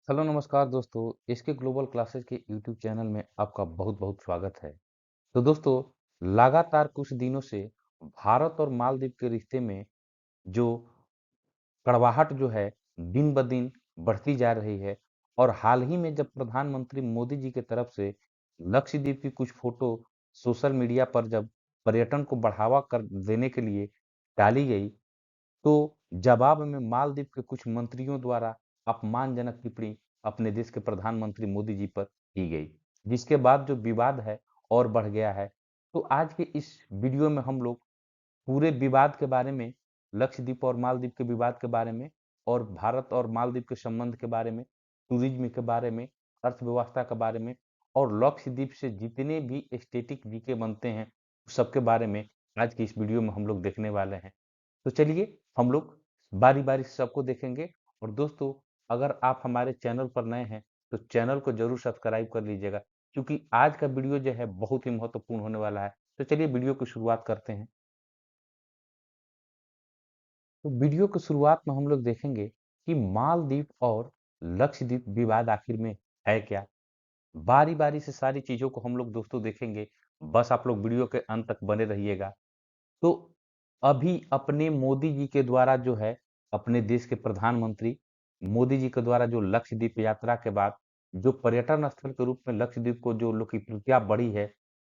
Hello नमस्कार दोस्तों। इसके ग्लोबल क्लासेस के यूट्यूब चैनल में आपका बहुत बहुत स्वागत है। तो दोस्तों, लगातार कुछ दिनों से भारत और मालदीव के रिश्ते में जो कड़वाहट जो है दिन ब दिन बढ़ती जा रही है। और हाल ही में जब प्रधानमंत्री मोदी जी की तरफ से लक्षद्वीप की कुछ फोटो सोशल मीडिया पर जब पर्यटन को बढ़ावा कर देने के लिए डाली गई, तो जवाब में मालदीव के कुछ मंत्रियों द्वारा अपमानजनक टिप्पणी अपने देश के प्रधानमंत्री मोदी जी पर की गई, जिसके बाद जो विवाद है और बढ़ गया है। तो आज के इस वीडियो में हम लोग पूरे विवाद के बारे में, लक्षद्वीप और मालदीव के विवाद के बारे में, और भारत और मालदीव के संबंध के बारे में, टूरिज्म के बारे में, अर्थव्यवस्था के बारे में, और लक्षद्वीप से जितने भी स्टेटिक जीके बनते हैं सबके बारे में आज की इस वीडियो में हम लोग देखने वाले हैं। तो चलिए हम लोग बारी-बारी से सबको देखेंगे। और दोस्तों, अगर आप हमारे चैनल पर नए हैं तो चैनल को ज़रूर सब्सक्राइब कर लीजिएगा, क्योंकि आज का वीडियो जो है बहुत ही महत्वपूर्ण होने वाला है। तो चलिए वीडियो की शुरुआत करते हैं। तो वीडियो की शुरुआत में हम लोग देखेंगे कि मालदीव और लक्षद्वीप विवाद आखिर में है क्या। बारी-बारी से सारी चीज़ों को हम लोग दोस्तों देखेंगे। बस आप लोग वीडियो के अंत तक बने रहिएगा। तो अभी अपने मोदी जी के द्वारा जो है, अपने देश के प्रधानमंत्री मोदी जी के द्वारा जो लक्षद्वीप यात्रा के बाद जो पर्यटन स्थल के रूप में लक्षद्वीप को जो लोकप्रियता बढ़ी है,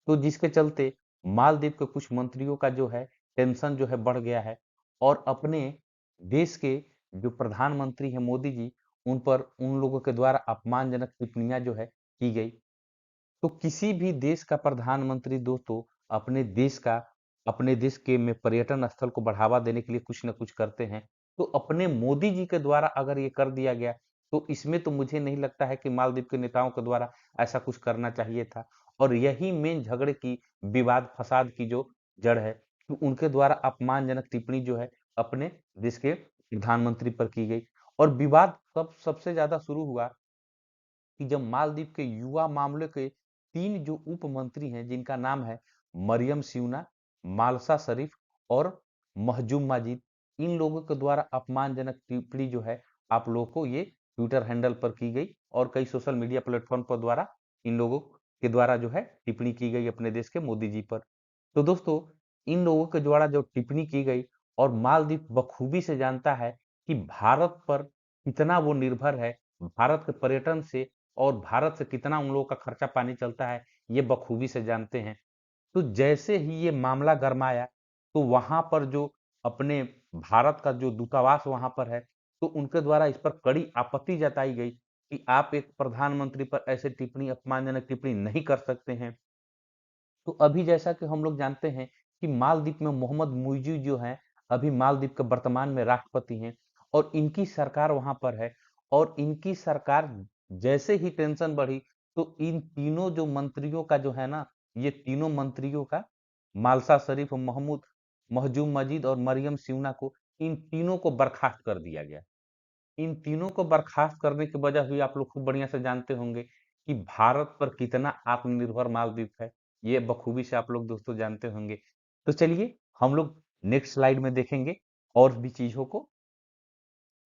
तो जिसके चलते मालदीव के कुछ मंत्रियों का जो है टेंशन जो है बढ़ गया है। और अपने देश के जो प्रधानमंत्री हैं मोदी जी, उन पर उन लोगों के द्वारा अपमानजनक टिप्पणियां जो है की गई। तो किसी भी देश का प्रधानमंत्री दोस्तों अपने देश के में पर्यटन स्थल को बढ़ावा देने के लिए कुछ न कुछ करते हैं। तो अपने मोदी जी के द्वारा अगर ये कर दिया गया, तो इसमें तो मुझे नहीं लगता है कि मालदीव के नेताओं के द्वारा ऐसा कुछ करना चाहिए था। और यही मेन झगड़े की, विवाद फसाद की जो जड़ है, कि उनके द्वारा अपमानजनक टिप्पणी जो है अपने देश के प्रधानमंत्री पर की गई। और विवाद तब सबसे ज्यादा शुरू हुआ कि जब मालदीव के युवा मामले के 3 जो उप मंत्री हैं, जिनका नाम है मरियम सियूना, मालसा शरीफ और महजूम माजिद, इन लोगों के द्वारा अपमानजनक टिप्पणी जो है आप लोगों को ये ट्विटर हैंडल पर की गई, और कई सोशल मीडिया प्लेटफॉर्म पर द्वारा इन लोगों के द्वारा जो है टिप्पणी की गई अपने देश के मोदी जी पर। तो दोस्तों, इन लोगों के द्वारा जो टिप्पणी की गई, और मालदीव बखूबी से जानता है कि भारत पर कितना वो निर्भर है, भारत के पर्यटन से, और भारत से कितना उन लोगों का खर्चा पानी चलता है, ये बखूबी से जानते हैं। तो जैसे ही ये मामला गरमाया, तो वहां पर जो अपने भारत का जो दूतावास वहां पर है, तो उनके द्वारा इस पर कड़ी आपत्ति जताई गई कि आप एक प्रधानमंत्री पर ऐसे टिप्पणी, अपमानजनक टिप्पणी नहीं कर सकते हैं। तो अभी जैसा कि हम लोग जानते हैं कि मालदीव में मोहम्मद मुइज़ी जो हैं, अभी मालदीव के वर्तमान में राष्ट्रपति हैं, और इनकी सरकार वहाँ पर है। और इनकी सरकार जैसे ही टेंशन बढ़ी, तो इन तीनों जो मंत्रियों का जो है ना, ये तीनों मंत्रियों का, मालसा शरीफ, महजूम मजीद और मरियम सिउना को, इन तीनों को बर्खास्त कर दिया गया। इन तीनों को बर्खास्त करने की वजह हुई, आप लोग खूब बढ़िया से जानते होंगे कि भारत पर कितना आत्मनिर्भर मालदीव है। ये बखूबी से आप लोग दोस्तों जानते होंगे। तो चलिए हम लोग नेक्स्ट स्लाइड में देखेंगे और भी चीजों को।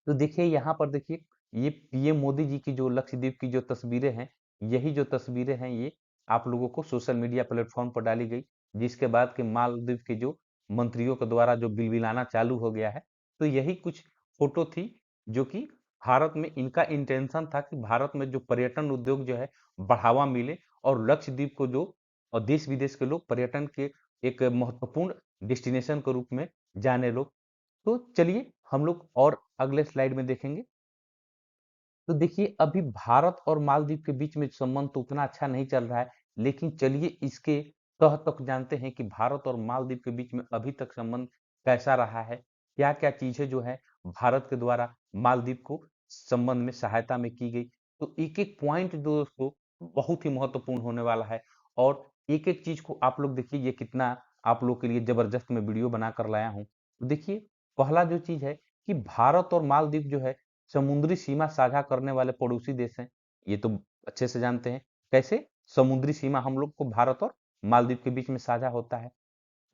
तो देखिए यहाँ पर देखिए, ये पीएम मोदी जी की जो लक्षद्वीप की जो तस्वीरें हैं, यही जो तस्वीरें हैं ये आप लोगों को सोशल मीडिया प्लेटफॉर्म पर डाली गई, जिसके बाद के मालदीव के जो मंत्रियों के द्वारा जो बिलबिलाना चालू हो गया है। तो यही कुछ फोटो थी, जो कि भारत में इनका इंटेंशन था कि भारत में जो पर्यटन उद्योग जो है बढ़ावा मिले, और लक्षद्वीप को जो और देश विदेश के लोग पर्यटन के एक महत्वपूर्ण डेस्टिनेशन के रूप में जाने लोग। तो चलिए हम लोग और अगले स्लाइड में देखेंगे। तो देखिए, अभी भारत और मालदीव के बीच में संबंध तो उतना अच्छा नहीं चल रहा है, लेकिन चलिए इसके तह तक जानते हैं कि भारत और मालदीव के बीच में अभी तक संबंध कैसा रहा है, क्या क्या चीजें जो है भारत के द्वारा मालदीव को संबंध में सहायता में की गई। तो एक एक पॉइंट दोस्तों बहुत ही महत्वपूर्ण होने वाला है। और एक एक चीज को आप लोग देखिए, ये कितना आप लोग के लिए जबरदस्त मैं वीडियो बनाकर लाया हूँ। तो देखिए, पहला जो चीज है कि भारत और मालदीव जो है समुद्री सीमा साझा करने वाले पड़ोसी देश हैं। ये तो अच्छे से जानते हैं। कैसे समुद्री सीमा हम लोग को भारत और मालदीव के बीच में साझा होता है।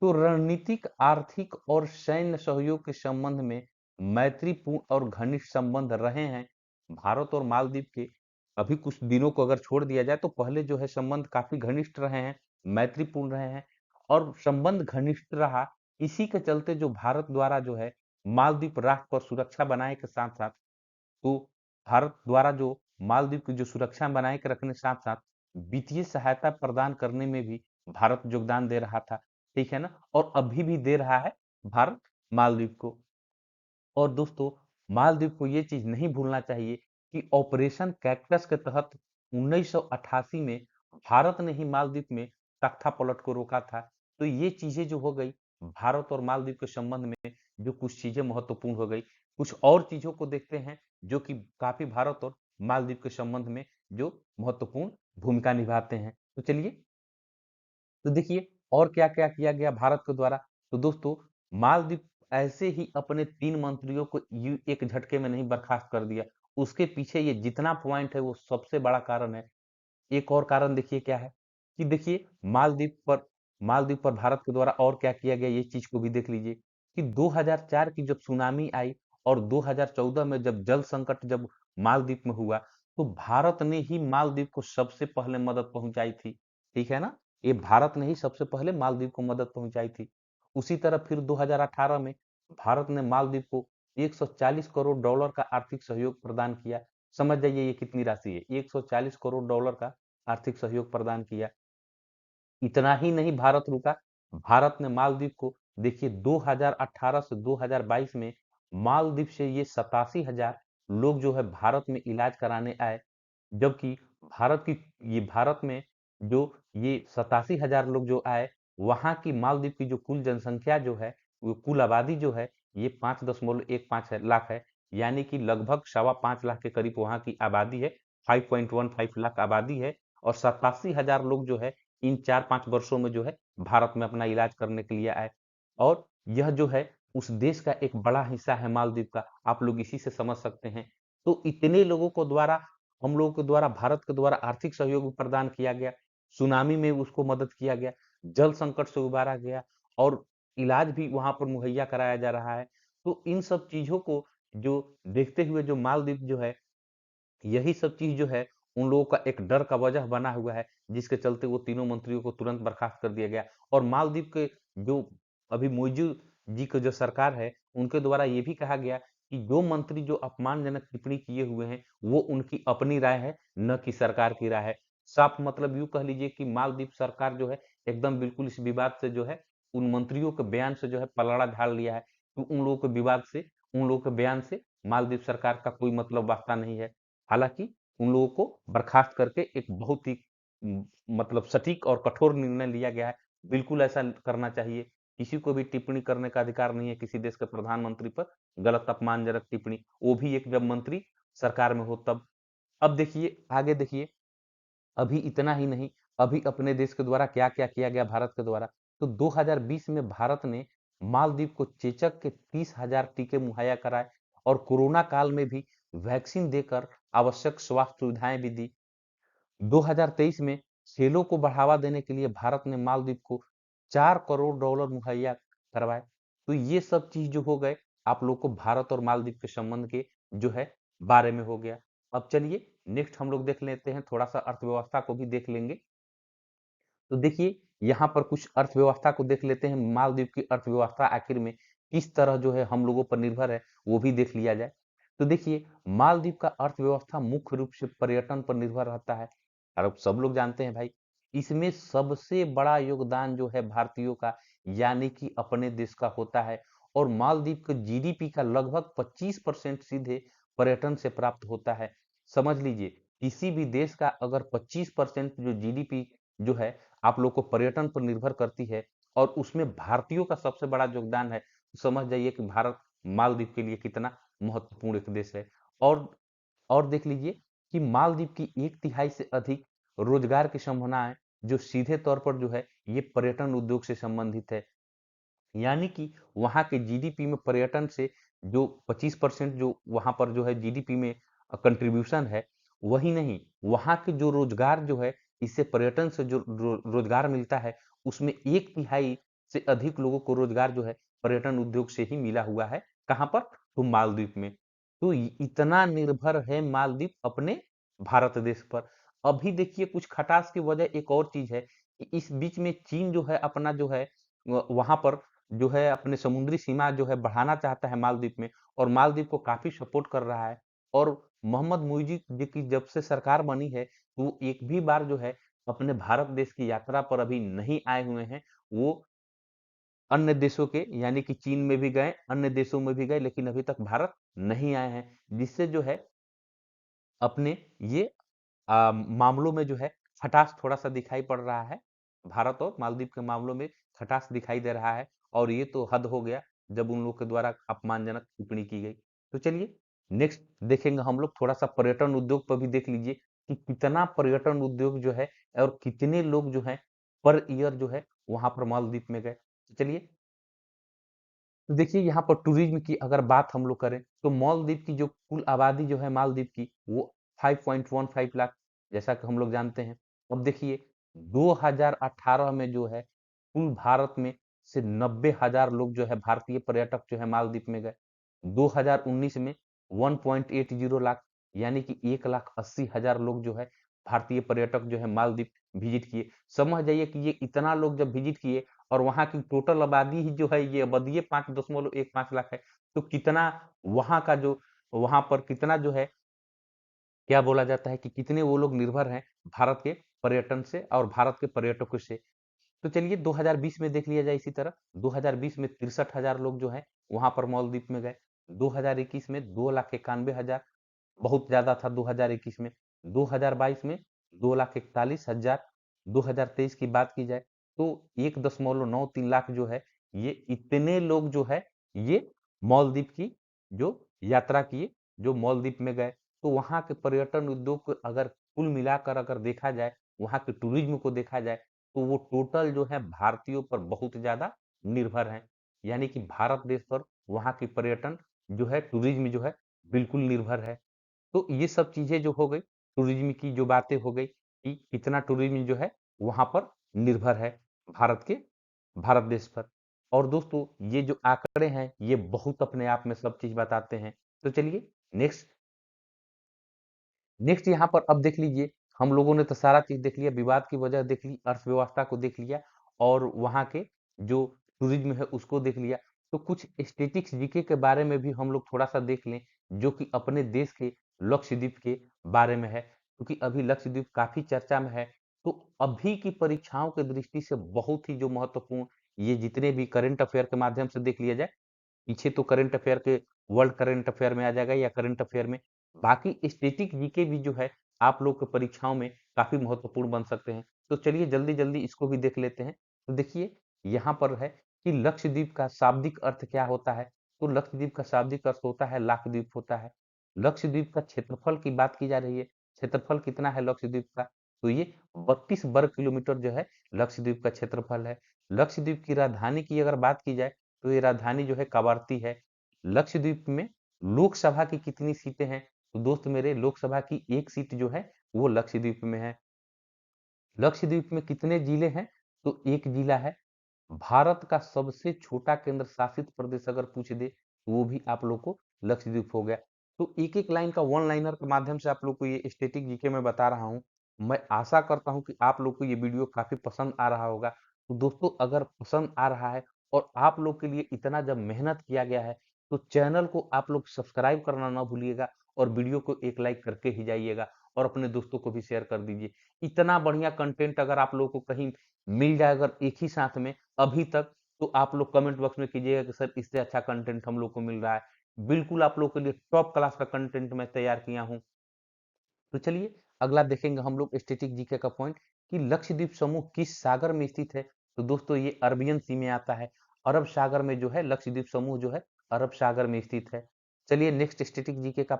तो रणनीतिक, आर्थिक और सैन्य सहयोग के संबंध में मैत्रीपूर्ण और घनिष्ठ संबंध रहे हैं। भारत और मालदीव के अभी कुछ दिनों को अगर छोड़ दिया जाए तो पहले जो है संबंध काफी घनिष्ठ रहे हैं, मैत्रीपूर्ण रहे हैं और संबंध घनिष्ठ रहा। इसी के चलते जो भारत द्वारा जो है मालदीव राष्ट्र पर सुरक्षा बनाए के साथ साथ, तो भारत द्वारा जो मालदीव की जो सुरक्षा बनाए के रखने साथ साथ वित्तीय सहायता प्रदान करने में भी भारत योगदान दे रहा था, ठीक है ना, और अभी भी दे रहा है भारत मालदीव को। और दोस्तों, मालदीव को ये चीज नहीं भूलना चाहिए कि ऑपरेशन कैक्टस के तहत 1988 में भारत ने ही मालदीव में तख्ता पलट को रोका था। तो ये चीजें जो हो गई भारत और मालदीव के संबंध में, जो कुछ चीजें महत्वपूर्ण हो गई। कुछ और चीजों को देखते हैं जो कि काफी भारत और मालदीव के संबंध में जो महत्वपूर्ण भूमिका निभाते हैं। तो चलिए, तो देखिए और क्या क्या किया गया भारत के द्वारा। तो दोस्तों, मालदीव ऐसे ही अपने 3 मंत्रियों को एक झटके में नहीं बर्खास्त कर दिया। उसके पीछे ये जितना पॉइंट है वो सबसे बड़ा कारण है। एक और कारण देखिए क्या है कि देखिए मालदीव पर भारत के द्वारा और क्या किया गया, ये चीज को भी देख लीजिए कि 2004 की जब सुनामी आई और 2014 में जब जल संकट जब मालदीव में हुआ, तो भारत ने ही मालदीव को सबसे पहले मदद पहुंचाई थी, ठीक है ना। ये भारत ने ही सबसे पहले मालदीव को मदद पहुंचाई थी। उसी तरह फिर 2018 में भारत ने मालदीव को 140 करोड़ डॉलर का आर्थिक सहयोग प्रदान किया। समझ जाइए ये कितनी राशि है, 140 करोड़ डॉलर का आर्थिक सहयोग प्रदान किया। इतना ही नहीं भारत रुका, भारत ने मालदीव को देखिए 2018 से 2022 में मालदीव से ये 87,000 लोग जो है भारत में इलाज कराने आए। जबकि भारत में जो ये 87,000 लोग जो आए, वहां की मालदीव की जो कुल जनसंख्या जो है, वो कुल आबादी जो है ये 5.15 लाख है। यानी कि लगभग 5.25 लाख के करीब वहां की आबादी है, 5.15 लाख आबादी है। और 87,000 लोग जो है इन 4-5 वर्षों में जो है भारत में अपना इलाज करने के लिए आए। और यह जो है उस देश का एक बड़ा हिस्सा है मालदीव का, आप लोग इसी से समझ सकते हैं। तो इतने लोगों को द्वारा हम लोगों के द्वारा भारत के द्वारा आर्थिक सहयोग भी प्रदान किया गया, सुनामी में उसको मदद किया गया, जल संकट से उबारा गया और इलाज भी वहां पर मुहैया कराया जा रहा है। तो इन सब चीजों को जो देखते हुए जो मालदीव जो है, यही सब चीज जो है उन लोगों का एक डर का वजह बना हुआ है, जिसके चलते वो तीनों मंत्रियों को तुरंत बर्खास्त कर दिया गया। और मालदीव के जो अभी मौजूद जी की जो सरकार है, उनके द्वारा ये भी कहा गया कि जो मंत्री जो अपमानजनक टिप्पणी किए हुए हैं वो उनकी अपनी राय है, न कि सरकार की राय है। साफ मतलब यूं कह लीजिए कि मालदीव सरकार जो है एकदम बिल्कुल इस विवाद से जो है, उन मंत्रियों के बयान से जो है पलड़ा झाड़ लिया है। तो उन लोगों के विवाद से, उन लोगों के बयान से मालदीव सरकार का कोई मतलब वास्ता नहीं है। हालांकि उन लोगों को बर्खास्त करके एक बहुत ही मतलब सटीक और कठोर निर्णय लिया गया है। बिल्कुल ऐसा करना चाहिए। किसी को भी टिप्पणी करने का अधिकार नहीं है किसी देश के प्रधानमंत्री पर, गलत अपमानजनक टिप्पणी, वो भी एक जब मंत्री सरकार में हो तब। अब देखिए आगे देखिए, अभी इतना ही नहीं, अभी अपने देश के द्वारा क्या क्या किया गया भारत के द्वारा। तो 2020 में भारत ने मालदीव को चेचक के 30,000 टीके मुहैया कराए और कोरोना काल में भी वैक्सीन देकर आवश्यक स्वास्थ्य सुविधाएं भी दी। 2023 में खेलों को बढ़ावा देने के लिए भारत ने मालदीव को 4 करोड़ डॉलर मुहैया करवाए। तो ये सब चीज जो हो गए आप लोग को भारत और मालदीव के संबंध के जो है बारे में हो गया। अब चलिए नेक्स्ट हम लोग देख लेते हैं, थोड़ा सा अर्थव्यवस्था को भी देख लेंगे। तो देखिए यहाँ पर कुछ अर्थव्यवस्था को देख लेते हैं, मालदीव की अर्थव्यवस्था आखिर में किस तरह जो है हम लोगों पर निर्भर है वो भी देख लिया जाए। तो देखिए मालदीव का अर्थव्यवस्था मुख्य रूप से पर्यटन पर निर्भर रहता है। और अब सब लोग जानते हैं भाई, इसमें सबसे बड़ा योगदान जो है भारतीयों का, यानी कि अपने देश का होता है। और मालदीव के जीडीपी का लगभग 25% सीधे पर्यटन से प्राप्त होता है। समझ लीजिए, किसी भी देश का अगर 25% जो जीडीपी जो है आप लोग को पर्यटन पर निर्भर करती है और उसमें भारतीयों का सबसे बड़ा योगदान है, तो समझ जाइए कि भारत मालदीव के लिए कितना महत्वपूर्ण एक देश है। और और देख लीजिए कि मालदीव की 1/3 से अधिक रोजगार की संभावनाएं जो सीधे तौर पर जो है ये पर्यटन उद्योग से संबंधित है। यानी कि वहाँ के जीडीपी में पर्यटन से जो 25% जो वहाँ पर जो है जीडीपी में कंट्रीब्यूशन है, वही नहीं, वहाँ के जो रोजगार जो है, इससे पर्यटन से जो रोजगार मिलता है, उसमें 1/3 से अधिक लोगों को रोजगार जो है पर्यटन उद्योग से ही मिला हुआ है। कहाँ पर? तो मालदीव में। तो इतना निर्भर है मालदीव अपने भारत देश पर। अभी देखिए कुछ खटास की वजह एक और चीज है कि इस बीच में चीन जो है अपना जो है वहां पर जो है अपने समुद्री सीमा जो है बढ़ाना चाहता है मालदीव में, और मालदीव को काफी सपोर्ट कर रहा है। और मोहम्मद मुइजी जी की जब से सरकार बनी है तो वो एक भी बार जो है अपने भारत देश की यात्रा पर अभी नहीं आए हुए हैं। वो अन्य देशों के यानी कि चीन में भी गए, अन्य देशों में भी गए, लेकिन अभी तक भारत नहीं आए हैं, जिससे जो है अपने ये मामलों में जो है खटास थोड़ा-सा दिखाई पड़ रहा है। भारत और मालदीव के मामलों में खटास दिखाई दे रहा है, और ये तो हद हो गया जब उन लोग के द्वारा अपमानजनक टिप्पणी की गई। तो चलिए नेक्स्ट देखेंगे हम लोग, थोड़ा-सा पर्यटन उद्योग पर भी देख लीजिए कि कितना पर्यटन उद्योग जो है और कितने लोग जो हैं पर ईयर जो है वहाँ पर मालदीव में गए। तो चलिए तो देखिए यहाँ पर टूरिज्म की अगर बात हम लोग करें तो मालदीव की जो कुल आबादी जो है मालदीव की वो 5.15 लाख, जैसा कि हम लोग जानते हैं। अब देखिए 2018 में जो है कुल भारत में से 90,000 लोग जो है भारतीय पर्यटक जो है मालदीव में गए। 2019 में 1.80 लाख यानी कि 1,80,000 लोग जो है भारतीय पर्यटक जो है मालदीव विजिट किए। समझ जाइए कि ये इतना लोग जब विजिट किए और वहाँ की टोटल आबादी ही जो है ये आबादी 5.15 लाख है, तो कितना वहाँ का जो वहाँ पर कितना जो है क्या बोला जाता है कि कितने वो लोग निर्भर हैं भारत के पर्यटन से और भारत के पर्यटकों से। तो चलिए 2020 में देख लिया जाए इसी तरह 2020 में 63,000 लोग जो है वहां पर मालदीव में गए। 2021 में 2,91,000, बहुत ज्यादा था 2021 में। 2022 में 2,41,000। 2023 की बात की जाए तो 1.93 लाख जो है ये इतने लोग जो है ये मालदीव की जो यात्रा किए, जो मालदीव में गए। तो वहाँ के पर्यटन उद्योग को अगर कुल मिलाकर अगर देखा जाए, वहाँ के टूरिज्म को देखा जाए, तो वो टोटल जो है भारतीयों पर बहुत ज्यादा निर्भर है। यानी कि भारत देश पर वहाँ की पर्यटन जो है टूरिज्म जो है बिल्कुल निर्भर है। तो ये सब चीजें जो हो गई टूरिज्म की जो बातें हो गई कि कितना टूरिज्म जो है वहां पर निर्भर है भारत के भारत देश पर। और दोस्तों ये जो आंकड़े हैं ये बहुत अपने आप में सब चीज बताते हैं। तो चलिए नेक्स्ट नेक्स्ट यहाँ पर अब देख लीजिए, हम लोगों ने तो सारा चीज देख लिया, विवाद की वजह देख ली, अर्थव्यवस्था को देख लिया, और वहाँ के जो टूरिज्म है उसको देख लिया। तो कुछ स्टेटिक्स जीके के बारे में भी हम लोग थोड़ा सा देख लें, जो कि अपने देश के लक्षद्वीप के बारे में है, क्योंकि अभी लक्षद्वीप काफी चर्चा में है। तो अभी की परीक्षाओं की दृष्टि से बहुत ही जो महत्वपूर्ण, ये जितने भी करंट अफेयर के माध्यम से देख लिया जाए, पीछे तो करंट अफेयर के वर्ल्ड करंट अफेयर में आ जाएगा या करंट अफेयर में, बाकी स्टैटिक जीके भी जो है आप लोग के परीक्षाओं में काफी महत्वपूर्ण बन सकते हैं। तो चलिए जल्दी जल्दी इसको भी देख लेते हैं। तो देखिए यहाँ पर है कि लक्षद्वीप का शाब्दिक अर्थ क्या होता है। तो लक्षद्वीप का शाब्दिक अर्थ होता है लाक्षद्वीप होता है। लक्षद्वीप का क्षेत्रफल की बात की जा रही है, क्षेत्रफल कितना है लक्षद्वीप का, तो ये 32 वर्ग किलोमीटर जो है लक्षद्वीप का क्षेत्रफल है। लक्षद्वीप की राजधानी की अगर बात की जाए तो ये राजधानी जो है कवारती है। लक्षद्वीप में लोकसभा की कितनी सीटें हैं, तो दोस्त मेरे लोकसभा की एक सीट जो है वो लक्षद्वीप में है। लक्षद्वीप में कितने जिले हैं, तो एक जिला है। भारत का सबसे छोटा केंद्र शासित प्रदेश अगर पूछ दे तो वो भी आप लोग को लक्षद्वीप हो गया। तो एक एक लाइन का वन लाइनर के माध्यम से आप लोग को ये स्टेटिक जीके में बता रहा हूँ। मैं आशा करता हूँ कि आप लोग को ये वीडियो काफी पसंद आ रहा होगा। तो दोस्तों अगर पसंद आ रहा है और आप लोग के लिए इतना जब मेहनत किया गया है, तो चैनल को आप लोग सब्सक्राइब करना ना भूलिएगा, और वीडियो को एक लाइक करके ही जाइएगा, और अपने दोस्तों को भी शेयर कर दीजिए। इतना बढ़िया कंटेंट अगर आप लोगों को कहीं मिल जाए अगर एक ही साथ में अभी तक, तो आप लोग कमेंट बॉक्स में कीजिएगा कि सर इससे अच्छा कंटेंट हम लोग को मिल रहा है। बिल्कुल आप लोग के लिए टॉप क्लास का कंटेंट मैं तैयार किया हूँ। तो चलिए अगला देखेंगे हम लोग स्टैटिक जीके का पॉइंट कि लक्षद्वीप समूह किस सागर में स्थित है। तो दोस्तों ये अरबियन सी में आता है, अरब सागर में जो है लक्षद्वीप समूह जो है अरब सागर में स्थित है। चलिए नेक्स्ट स्टैटिक जीके का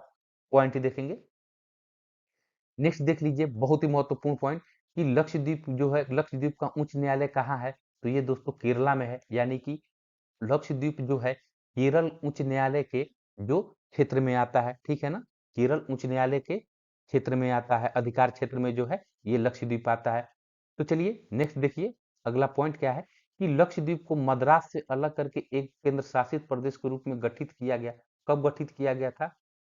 पॉइंट देखेंगे। नेक्स्ट देख लीजिए बहुत ही महत्वपूर्ण पॉइंट कि लक्षद्वीप जो है लक्षद्वीप का उच्च न्यायालय कहाँ है, तो ये दोस्तों केरला में है। यानी कि लक्षद्वीप जो है केरल उच्च न्यायालय के जो क्षेत्र में आता है, ठीक है ना, केरल उच्च न्यायालय के क्षेत्र में आता है, अधिकार क्षेत्र में जो है ये लक्षद्वीप आता है। तो चलिए नेक्स्ट देखिए अगला पॉइंट क्या है कि लक्षद्वीप को मद्रास से अलग करके एक केंद्र शासित प्रदेश के रूप में गठित किया गया। कब गठित किया गया था,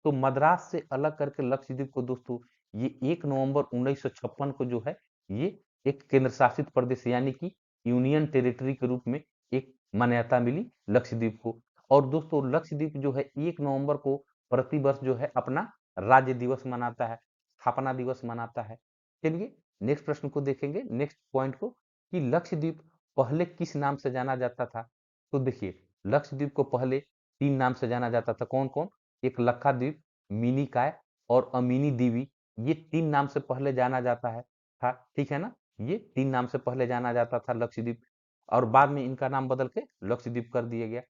तो मद्रास से अलग करके लक्षद्वीप को दोस्तों ये 1 नवंबर 1956 को जो है ये एक केंद्र शासित प्रदेश यानी कि यूनियन टेरिटरी के रूप में एक मान्यता मिली लक्षद्वीप को। और दोस्तों लक्षद्वीप जो है 1 नवंबर को प्रतिवर्ष जो है अपना राज्य दिवस मनाता है, स्थापना दिवस मनाता है। चलिए नेक्स्ट प्रश्न को देखेंगे, नेक्स्ट पॉइंट को, कि लक्षद्वीप पहले किस नाम से जाना जाता था। तो देखिए लक्षद्वीप को पहले 3 नाम से जाना जाता था। कौन-कौन? एक लक्षद्वीप, मिनिकॉय और अमिनी दीवी, ये 3 नाम से पहले जाना जाता है था, ठीक है ना? ये 3 नाम से पहले जाना जाता था लक्षद्वीप, और बाद में इनका नाम बदल के लक्षद्वीप कर दिया गया।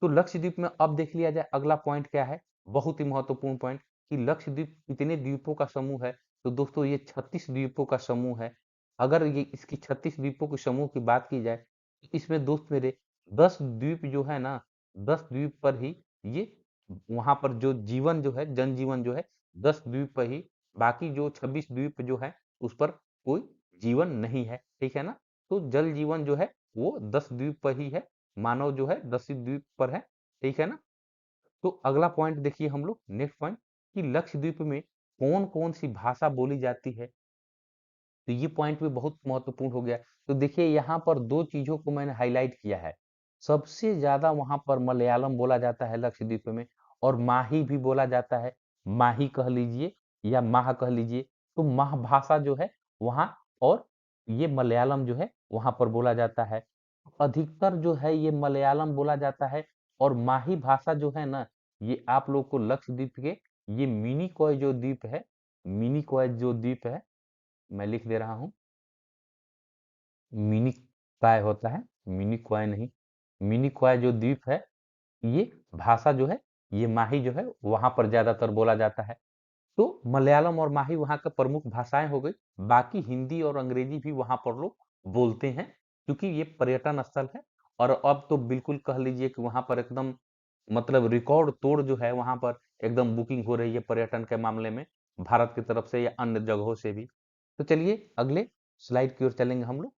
तो लक्षद्वीप में अब देख लिया जाए अगला पॉइंट क्या है, बहुत ही महत्वपूर्ण पॉइंट, कि लक्षद्वीप कितने द्वीपों का समूह है। तो दोस्तों ये 36 द्वीपों का समूह है। अगर ये इसकी 36 द्वीपों के समूह की बात की जाए तो इसमें दोस्त मेरे 10 द्वीप जो है ना, 10 द्वीप पर ही ये वहां पर जो जीवन जो है, जनजीवन जो है 10 द्वीप पर ही, बाकी जो 26 द्वीप जो है उस पर कोई जीवन नहीं है, ठीक है ना? तो जल जीवन जो है वो 10 द्वीप पर ही है, मानव जो है 10 ही द्वीप पर है, ठीक है ना? तो अगला पॉइंट देखिए हम लोग, नेक्स्ट पॉइंट, कि लक्षद्वीप में कौन-कौन सी भाषा बोली जाती है। तो ये पॉइंट भी बहुत महत्वपूर्ण हो गया। तो देखिए यहाँ पर 2 चीज़ों को मैंने हाइलाइट किया है। सबसे ज़्यादा वहाँ पर मलयालम बोला जाता है लक्षद्वीप में, और माही भी बोला जाता है। माही कह लीजिए या माह कह लीजिए। तो माह भाषा जो है वहाँ, और ये मलयालम जो है वहाँ पर बोला जाता है। अधिकतर जो है ये मलयालम बोला जाता है, और माही भाषा जो है ना, ये आप लोग को लक्षद्वीप के ये मिनिकॉय जो द्वीप है, मिनिकॉय जो द्वीप है, मैं लिख दे रहा हूँ, मिनी काय होता है, मिनी क्वाय नहीं। मिनी क्वाय जो द्वीप है, ये भाषा जो है, ये माही जो है वहां पर ज्यादातर बोला जाता है। तो मलयालम और माही वहाँ का प्रमुख भाषाएं हो गई। बाकी हिंदी और अंग्रेजी भी वहां पर लोग बोलते हैं, क्योंकि ये पर्यटन स्थल है। और अब तो बिल्कुल कह लीजिए कि वहां पर एकदम मतलब रिकॉर्ड तोड़ जो है वहां पर एकदम बुकिंग हो रही है पर्यटन के मामले में, भारत की तरफ से या अन्य जगहों से भी। तो चलिए अगले स्लाइड की ओर चलेंगे हम लोग।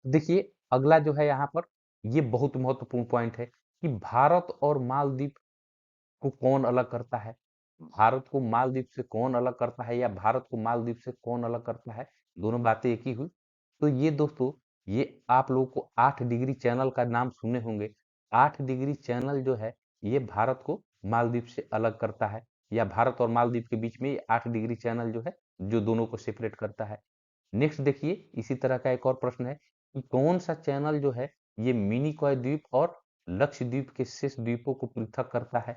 देखिए अगला जो है यहाँ पर, ये बहुत महत्वपूर्ण पॉइंट है कि भारत और मालदीव को कौन अलग करता है। भारत को मालदीव से कौन अलग करता है, या भारत को मालदीव से कौन अलग करता है, दोनों बातें एक ही हुई। तो ये दोस्तों, ये आप लोगों को 8 डिग्री चैनल का नाम सुने होंगे। 8 डिग्री चैनल जो है ये भारत को मालदीव से अलग करता है, या भारत और मालदीव के बीच में ये 8 डिग्री चैनल जो है जो दोनों को सेपरेट करता है। नेक्स्ट देखिए इसी तरह का एक और प्रश्न है कि कौन सा चैनल जो है ये मिनिकॉय द्वीप और लक्षद्वीप के शेष द्वीपों को पृथक करता है।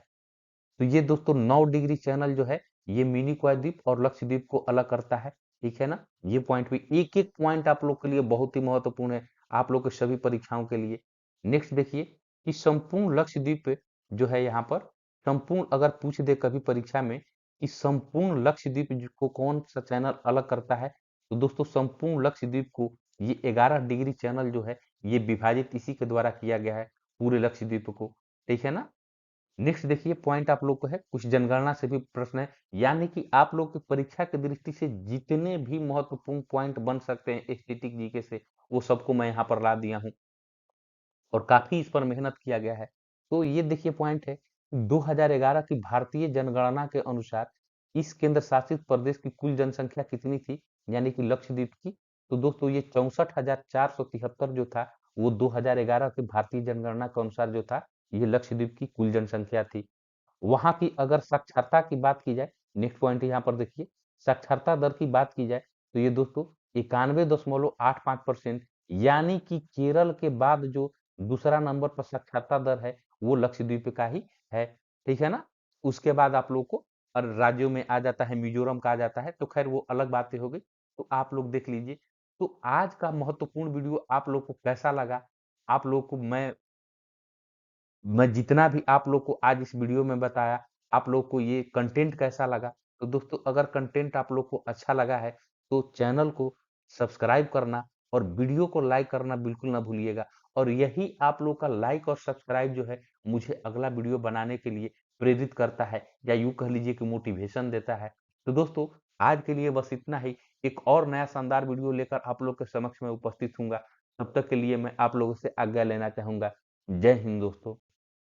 तो ये दोस्तों 9 डिग्री चैनल जो है ये मिनिकॉय द्वीप और लक्षद्वीप को अलग करता है, ठीक है ना? ये पॉइंट भी एक एक पॉइंट आप लोग के लिए बहुत ही महत्वपूर्ण है, आप लोग के सभी परीक्षाओं के लिए। नेक्स्ट देखिए कि संपूर्ण लक्षद्वीप जो है यहाँ पर, संपूर्ण अगर पूछ दे कभी परीक्षा में कि संपूर्ण लक्षद्वीप को कौन सा चैनल अलग करता है, तो दोस्तों संपूर्ण लक्षद्वीप को ये 11 डिग्री चैनल जो है ये विभाजित इसी के द्वारा किया गया है, पूरे लक्षद्वीप को, ठीक है ना? नेक्स्ट देखिए पॉइंट आप लोग को है, कुछ जनगणना से भी प्रश्न है, यानी कि आप लोग की परीक्षा की दृष्टि से जितने भी महत्वपूर्ण पॉइंट बन सकते हैं स्टैटिक जीके से, वो सबको मैं यहाँ पर ला दिया हूँ, और काफी इस पर मेहनत किया गया है। तो ये देखिए पॉइंट है, 2011 की भारतीय जनगणना के अनुसार इस केंद्र शासित प्रदेश की कुल जनसंख्या कितनी थी, यानी कि लक्षद्वीप की। तो दोस्तों ये 64,473 जो था, वो 2011 की भारतीय जनगणना के अनुसार जो था, ये लक्षद्वीप की कुल जनसंख्या थी। वहाँ की अगर साक्षरता की बात की जाए, नेक्स्ट पॉइंट यहाँ पर देखिए, साक्षरता दर की बात की जाए, तो ये दोस्तों 91.85%, यानी कि केरल के बाद जो दूसरा नंबर पर साक्षरता दर है वो लक्षद्वीप का ही है, ठीक है ना? उसके बाद आप लोग को और राज्यों में आ जाता है, मिजोरम का आ जाता है, तो खैर वो अलग बातें हो गई। तो आप लोग देख लीजिए। तो आज का महत्वपूर्ण वीडियो आप लोग को कैसा लगा, आप लोग को मैं जितना भी आप लोग को आज इस वीडियो में बताया, आप लोग को ये कंटेंट कैसा लगा? तो दोस्तों अगर कंटेंट आप लोग को अच्छा लगा है, तो चैनल को सब्सक्राइब करना और वीडियो को लाइक करना बिल्कुल ना भूलिएगा। और यही आप लोग का लाइक और सब्सक्राइब जो है, मुझे अगला वीडियो बनाने के लिए प्रेरित करता है, या यूँ कह लीजिए कि मोटिवेशन देता है। तो दोस्तों आज के लिए बस इतना ही। एक और नया शानदार वीडियो लेकर आप लोग के समक्ष में उपस्थित हूँगा। तब तक के लिए मैं आप लोगों से आज्ञा लेना चाहूँगा। जय हिंद दोस्तों।